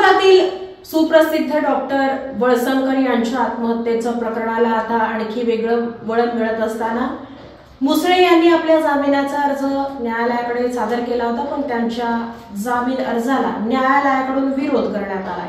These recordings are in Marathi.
कोल्हापुरातील सुप्रसिद्ध डॉक्टर वळसंकर यांच्या आत्महत्येचं प्रकरणाला आता आणखी वेगळं वळण मिळत असताना मुसळे यांनी आपल्या जामिनाचा अर्ज न्यायालयाकडे सादर केला होता, पण त्यांच्या जामीन अर्जाला न्यायालयाकडून विरोध करण्यात आला.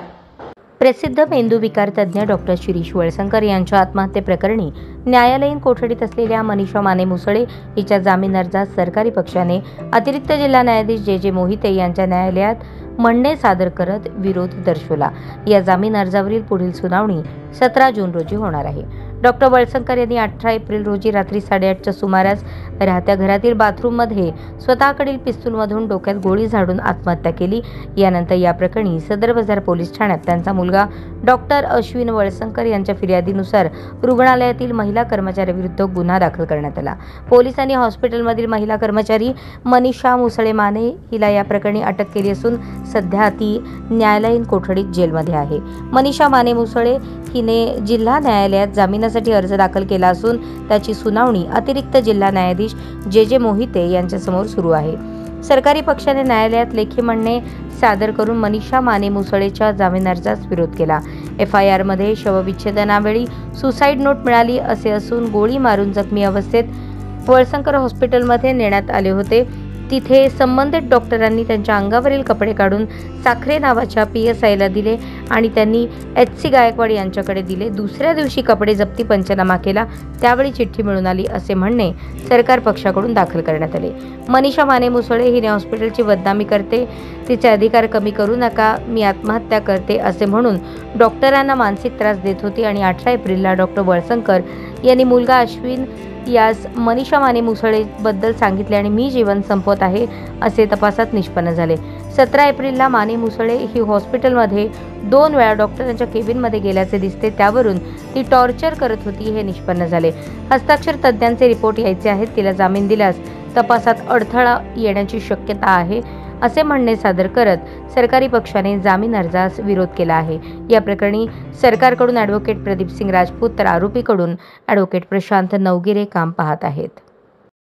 प्रसिद्ध मेंदूविकार तज्ज्ञ डॉक्टर शिरीष वळसंकर यांच्या आत्महत्येप्रकरणी न्यायालयीन कोठडीत असलेल्या मनीषा माने मुसळे हिच्या जामीन अर्जास सरकारी पक्षाने अतिरिक्त जिल्हा न्यायाधीश जे मोहिते यांच्या न्यायालयात म्हणणे सादर करत विरोध दर्शवला. या जामीन अर्जावरील पुढील सुनावणी 17 जून रोजी होणार आहे. डॉक्टर वळसंकर यांनी 18 एप्रिल रोजी रात्री 8:30च्या सुमारास राहत्या घरातील बाथरूममध्ये स्वतःकडील पिस्तूलमधून डोक्यात गोळी झाडून आत्महत्या केली. यानंतर या प्रकरणी सदर बाजार पोलीस ठाण्यात त्यांचा मुलगा डॉक्टर अश्विन वळसंकर यांच्या फिर्यादीनुसार रुग्णालयातील महिला कर्मचाऱ्याविरुद्ध गुन्हा दाखल करण्यात आला. पोलिसांनी हॉस्पिटलमधील महिला कर्मचारी मनीषा मुसळे माने हिला या प्रकरणी अटक केली असून सध्या ती न्यायालयीन कोठडीत जेलमध्ये आहे. मनीषा माने मुसळे हिने जिल्हा न्यायालयात जामिनासाठी अर्ज दाखल केला असून त्याची सुनावणी अतिरिक्त जिल्हा न्यायाधीश जे मोहिते यांच्यासमोर सुरू आहे. सरकारी पक्षाने न्यायालयात लेखी म्हणणे सादर करून मनीषा माने मुसळेच्या जामीन अर्जास विरोध केला. FIR मध्ये शवविच्छेदनावेळी सुसाईड नोट मिळाली असे असून गोळी मारून जखमी अवस्थेत वळसंकर हॉस्पिटलमध्ये नेण्यात आले होते. तिथे संबंधित डॉक्टरांनी त्यांच्या अंगावरील कपडे काढून साखरे नावाच्या PSIला दिले आणि त्यांनी HC गायकवाड यांच्याकडे दिले. दुसऱ्या दिवशी कपडे जप्ती पंचनामा केला, त्यावेळी चिठ्ठी मिळून आली असे म्हणणे सरकार पक्षाकडून दाखल करण्यात आले. मनीषा माने मुसळे हिने हॉस्पिटलची बदनामी करते, तिचे अधिकार कमी करू नका, मी आत्महत्या करते असे म्हणून डॉक्टरांना मानसिक त्रास देत होती आणि 18 एप्रिलला डॉक्टर वळसंकर यांनी मुलगा अश्विन यास मनीषा माने मुसळे बद्दल सांगितले आणि मी जीवन संपवत आहे असे तपासात निष्पन्न झाले. 17 एप्रिलला माने मुसळे ही हॉस्पिटलमध्ये 2 वेळा डॉक्टरांच्या केबिनमध्ये गेल्याचे दिसते, त्यावरून ती टॉर्चर करत होती हे निष्पन्न झाले. हस्ताक्षर तज्ज्ञांचे रिपोर्ट यायचे आहेत. तिला जामीन दिल्यास तपासात अडथळा येण्याची शक्यता आहे असे म्हणणे सादर करत सरकारी पक्षाने जामीन अर्जास विरोध केला आहे. या प्रकरणी सरकारकडून ॲडव्होकेट प्रदीप सिंग राजपूत तर आरोपीकडून ॲडव्होकेट प्रशांत नवगिरे काम पाहत आहेत.